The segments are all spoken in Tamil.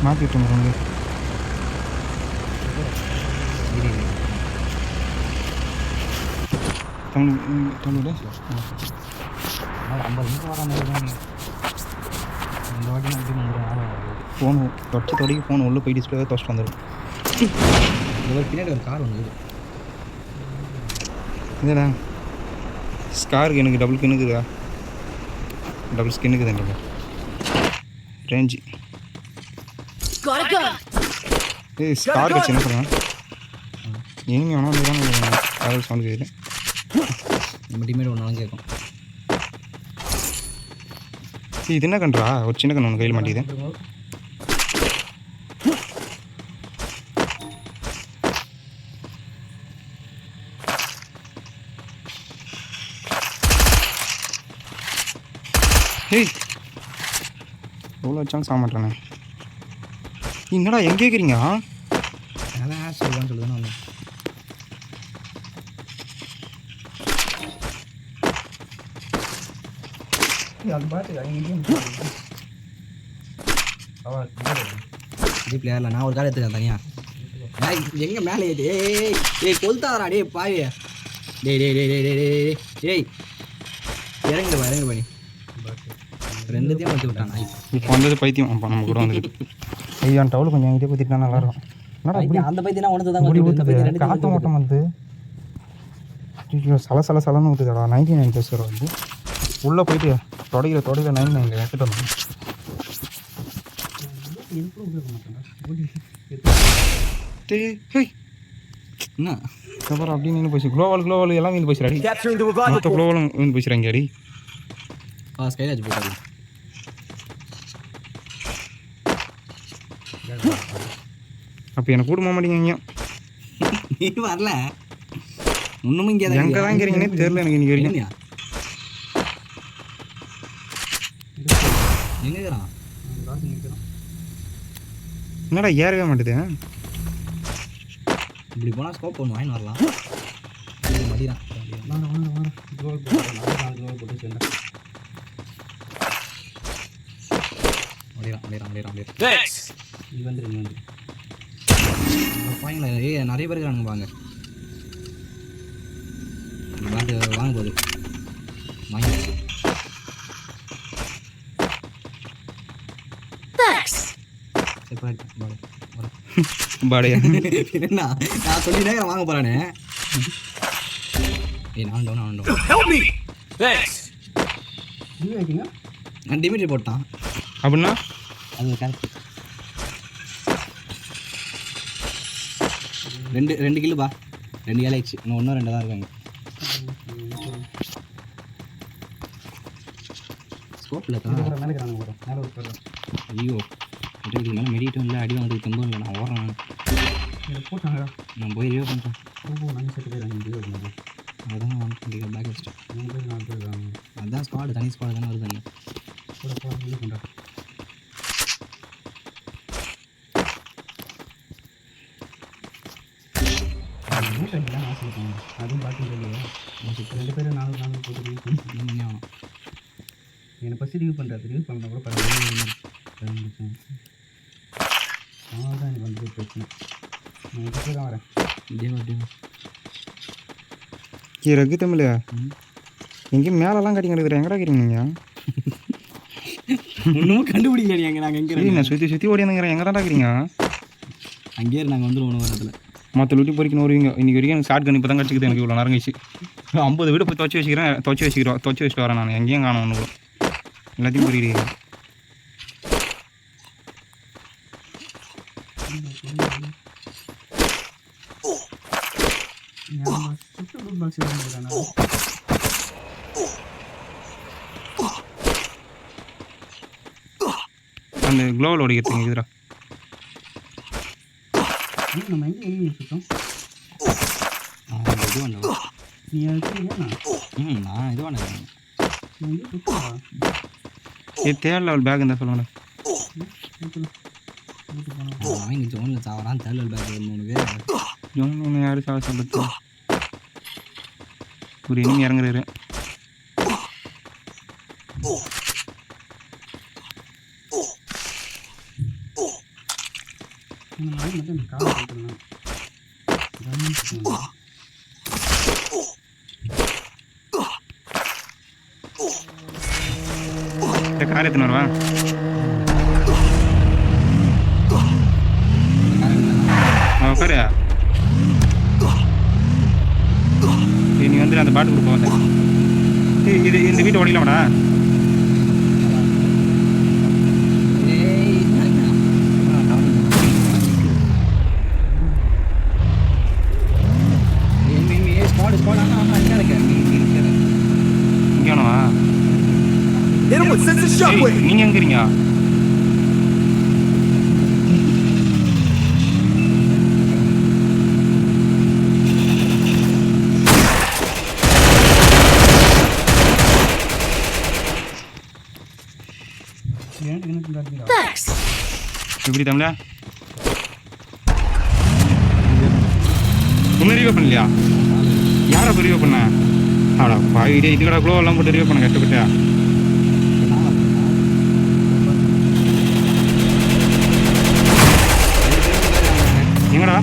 மாற்றிட்டு வந்துடுங்க. தமிழ் 50 நிமிஷம் வர மாதிரி தான் இந்த வாட்டி நான் எப்படி வந்துடுவேன். ஃபோனு தொடக்கி ஃபோன் உள்ளே போய் டிஸ்பிளே தொடச்சிட்டு வந்துடும். இந்த ஒரு பின்னாடி ஒரு கார் ஒன்று இதடா ஸ்காருக்கு எனக்கு டபுள் ஸ்கின்னுக்குதா, டபுள் ஸ்கின்னுக்குதுன்ற ரேஞ்சு. ஏய் ஸ்கார் வச்சு என்ன பண்ணுவேன் இனிமே வேணாம் தான் காதல் சவுண்ட் கேட்குது. நம்ம டீமேட் ஒன்றாலும் கேட்கும். இது என்ன கன்றா ஒரு சின்ன கண்ணு ஒன்று கையில் மாட்டேங்குது. ஏய் எவ்வளோ வச்சாலும் சாக மாட்டேறானே. என்னடா எங்கே கேட்குறீங்க? அதான் சொல்லுவான்னு சொல்லுதுன்னு ஒன்று. அது பாட்டு இது பிளேயரில் நான் ஒரு கார் எடுத்துக்கிறேன் தனியாக. எங்கே மேலே ஏது? ஏய் கொளுத்தாரா டே பாவி. டேய் டேய் டேய் டேய் டேய் டேய் இறங்குது பண்ணி ரெண்டுத்தையும் வச்சு விட்டான். இப்போ வந்தது பைத்தியம். அப்போ நம்ம கூட வந்துட்டு ஐயா டவுல் கொஞ்சம் என்கிட்ட ஊற்றிட்டா நல்லாயிருக்கும். என்னடா அந்த பைத்தியம் உனது தான் ஊற்றுது, காற்று ஓட்டம் வந்து சலன்னு ஊற்றுதாடா. 99 வந்து உள்ளே போயிட்டு தொடையில் 99 எடுத்துகிட்டு வந்தோம். என்ன அப்புறம் அப்படி நின்று போச்சு. குளோவால் எல்லாம் வந்து போச்சுடாடி. மொத்த குளோவாலும் வந்து போச்சுறாங்க அடி. ஸ்கைராஜ் போட்டாரு. அப்போ எனக்கு கூடுமா மாட்டேங்க. நீ வரல ஒன்றும் இங்கே எங்கே தான் இருக்கிறீங்கன்னே தெரியல எனக்கு இன்னைக்கு வரைக்கும். எங்கேறான் என்னடா ஏறவே மாட்டேது. இப்படி போனால் ஸ்கோப் ஒன்று வாங்கி வரலாம். மதியம் நிறைய பேர் இருக்கானுங்க. வாங்க வாங்க போகுது வாங்கி பாடையா என்ன நான் சொல்லிட்டேன் வாங்க போறானே. நான் டிமிட்ரி போட்டான் அப்படின்னா அது கரெக்ட். 2 கிலோபா 2 ஏழை ஆயிடுச்சு. இன்னும் 1-2 தான் இருக்காங்க. ஸ்கோப்பில் ஐயோ இதுக்கு மேலே மெடிட்டும் இல்லை, அடி வந்து தெம்பும் இல்லை. நான் ஓடுறேன் போட்டாங்க. நான் போய் ரிவ்யூ பண்ணுறேன். அதான் வந்து பேக் வச்சிட்டேன். அதுதான் ஸ்குவாடு, தனி ஸ்குவாடு தானே வருது. பண்ணுறேன் அதுவும் பார்த்து சொல்லி 2 பேரும் 4 போட்டு என்னை ஃபஸ்ட்டு ரிவ்யூ பண்ணுறது. ரிவ்யூ பண்ணால் கூட பரவாயில்ல. தான் எனக்கு வந்து பிரச்சனை. நான் இதுக்கு தான் வரேன். ரகு தமிழ் எங்கேயும் மேலெல்லாம் கட்டி கிடக்குறேன். எங்கடா இருக்கிறீங்க நீங்கள்? ஒன்றும் கண்டுபிடிக்கல. நீ நாங்கள் எங்கே நான் சுற்றி ஓடியாந்துங்கிறேன். எங்கே தான் இருக்கிறீங்க? அங்கேயே நாங்கள் வந்துடுவோம் நேரத்தில். மற்ற லூட்டி பொறிக்கணும் வருவீங்க. இன்றைக்கி வரைக்கும் எனக்கு ஷார்ட் கன் இப்போ தான் கிடச்சிக்குது. எனக்கு இவ்வளோ நேரம் கழிச்சு 50 வீடு போய் துவச்சி வச்சுட்டு வரேன். நான் எங்கேயும் காணும் ஒன்று கூட எல்லாத்தையும் பொறிக்கிறீங்க. அந்த குளோவில் ஓடிக்கிறதுங்க இதுரா. நம்ம எங்கே சுத்தம் நீ நான் இது பண்ணேன். தேர்ட் லெவல் பேக் இருந்தால் சொல்லுங்கள். வாங்கி ஜோனில் சாவறான். தேர்ட் லெவல் பேக் உனக்கு ஜோன் ஒன்று யாரும் சாவ சொல்லுது. ஒரு இனிமே இறங்குறாரு. கார் எத்தனை வருவா உட்காரு. நீ வந்து அந்த பாட்டு கொடுப்போம். இது இந்த வீட்டை ஓடிக்கலாமாடா? நீங்க எங்கிறீங்க? எப்படி தமிழா ஒன்றும் ரிவ்யூ பண்ணலையா? யாரை இப்போ ரிவ்யூ பண்ண? ஆடா பாவிடே, இது கடை க்ளோ எல்லாம் போட்டு ரிவ்யூ பண்ண கஷ்டப்பட்டா. எங்கடா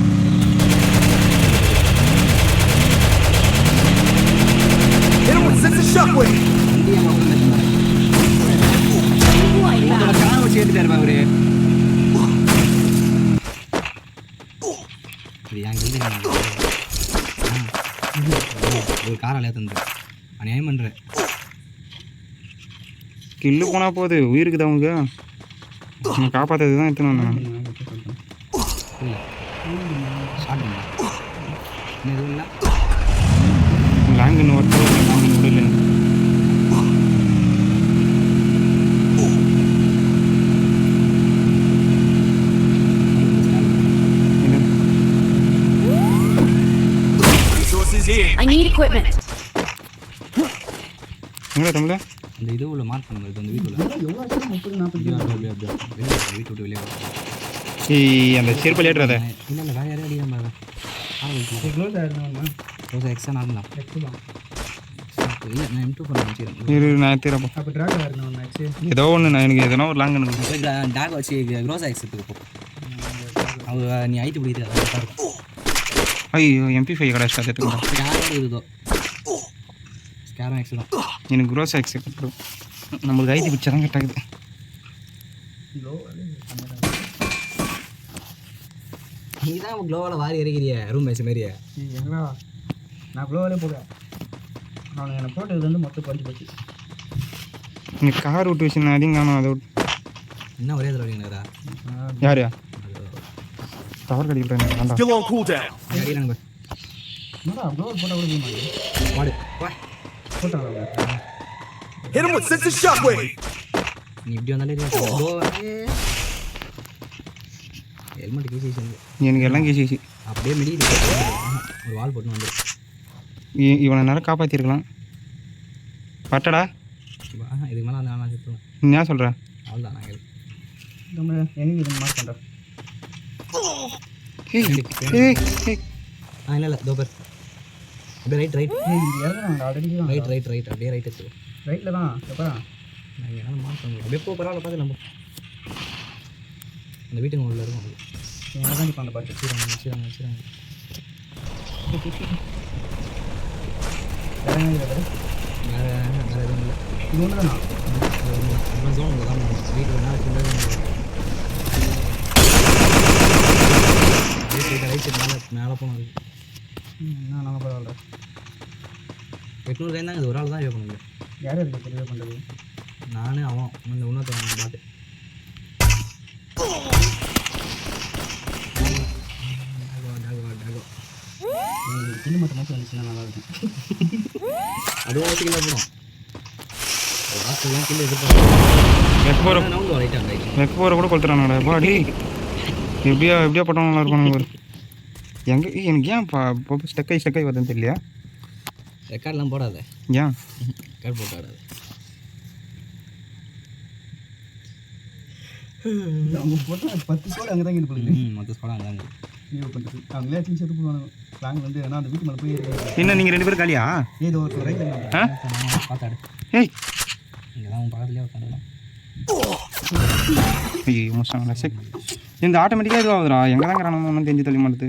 சேர்த்துட்டாரு அவரு. ஒரு காரால தந்து அநியாயம் பண்ற. கில்லு போனா போகுது, உயிருக்குது அவங்க காப்பாத்தது தான் எத்தனை லாங்குன்னு ஒருத்தர் முடியல. I need equipment. எங்க தமிழ அந்த இது உள்ள மார்க் பண்ணுங்க. அந்த வீட்டுல எவ்வளவு 30 40 வீட்டு விட்டு வெளியே ஏய் அந்த செருப்பு லேட்றத இல்ல இல்ல வேற யாரே அடியா பாரு. க்ளோஸ் ஆயிடுமா? க்ளோஸ் எக்ஸ்ட்ரா நார்மலா எக்ஸ்ட்ரா இல்ல நான் M2 பண்ண வச்சிரேன். இரு நான் தேறப்ப அப்ப டிராக் ஆயிடுனா நெக்ஸ்ட் ஏதோ ஒன்னு நான் எனக்கு எதனா ஒரு லாங் எனக்கு டாக் வச்சு க்ளோஸ் எக்ஸ் எடுத்துக்கோ. அவ நீ ஐடி பிடிக்குது கரெக்ட்டா இருக்கும். ஐயோ MP5 கடை ஸ்டார்ட் எடுத்துக்கோ. ஸ்கேர் இருக்குதோ ஸ்கேர் எக்ஸ் தான் எனக்கு க்ரோஸ் எக்ஸ் கட்டணும். நம்மளுக்கு ஐடி பிச்சை தான் கட்டாகுது. நீ தான் க்ளோவால் வாரி இறக்கிறிய ரூம் மேட்ச் மாரியே. எங்களா நான் க்ளோவாலே போக அவனுக்கு என்ன போட்டது வந்து மொத்தம் பஞ்சு போச்சு. நீ கார் விட்டு வச்சு நான் அதையும் காணும். அதை என்ன ஒரே தடவை வரீங்களா? யார் கவர் கடிக்கிறேன். என்னடா க்ளோவ் போட்டா கூட மாடு போட்டாங்க. Hit him with sense shockwave. நீ இப்படி வந்தாலே ஹெல்மெட் கேசி எனக்கு எல்லாம் கேசி அப்படியே மிடி ஒரு வால் போட்டு வந்து இவனை நேரம் காப்பாற்றிருக்கலாம். பட்டடா இதுக்கு மேலே அந்த நான் செத்துவேன். நீ ஏன் சொல்கிற? அவ்வளோதான் நான் நம்ம எங்கே இது மார்க் பண்ணுறேன். இல்லை இல்லை தோ பேர் அப்படியே right right already right right right அப்படியே ரைட் எடுத்து ரைட்டில் தான் எப்போ நான் என்னால் மார்க் பண்ண அப்படியே போ பரவாயில்ல பார்த்து நம்ம அந்த வீட்டுக்கு உள்ள இருக்கும். என்ன தான் இப்போ அந்த பாட்டு வச்சுறாங்க வச்சுறாங்க வச்சுறாங்க. வேறு வேறு எதுவும் இல்லை. இது ஒன்று தானா ஜோன் தான் வீட்டில் என்ன வச்சுருந்தா ரைட் மேலே மேலே போனது என்ன நம்ம பரவாயில்ல. 800 இருந்தாங்க. இது ஒரு ஆள் தான் வே பண்ண முடியும். யார் இருக்கு தெரியவே பண்ணுறது? நான் அவன் இந்த இன்னொருத்தவன் பாட்டு கிண்ணு மட்டும் மாதம் வந்துச்சுன்னா நல்லா இருக்கும். அதுவும் ஓட்டிக்கலாம் போகணும். கிண்ணு வெப்போரை கூட கொளுத்துறானோட பாடி எப்படியா எப்படியா பட்டவங்களா இருப்பானுங்க ஒரு எங்கே எனக்கு ஏன் ஸ்டெக்காய் வருதுன்னு தெரியலையா? ரெக்கார்ட்லாம் போடாத. ஏன் ரெக்கார்ட் போட்டாடாது? அவங்க போட்டு 10 ஸ்கோர் அங்கே தான் இங்கே போடுது. மற்ற ஸ்கோர் அங்கே தாங்க இது பண்ணுறது. அவங்களே வச்சு சேர்த்து போடுவாங்க. பிளான் வந்து ஏன்னா அந்த வீட்டு மேலே போய் என்ன நீங்கள் 2 பேரும் காலியா? ஏதோ ஒரு ரைட் பார்த்தாடு. ஏய் இங்கே தான் உன் பக்கத்துலேயே உட்காந்துக்கலாம். ஐயோ மோசம் இந்த ஆட்டோமேட்டிக்காக இதுவாகுதுடா எங்கே தான் கிராமம் ஒன்றும் தெரிஞ்சு தள்ளி மாட்டுது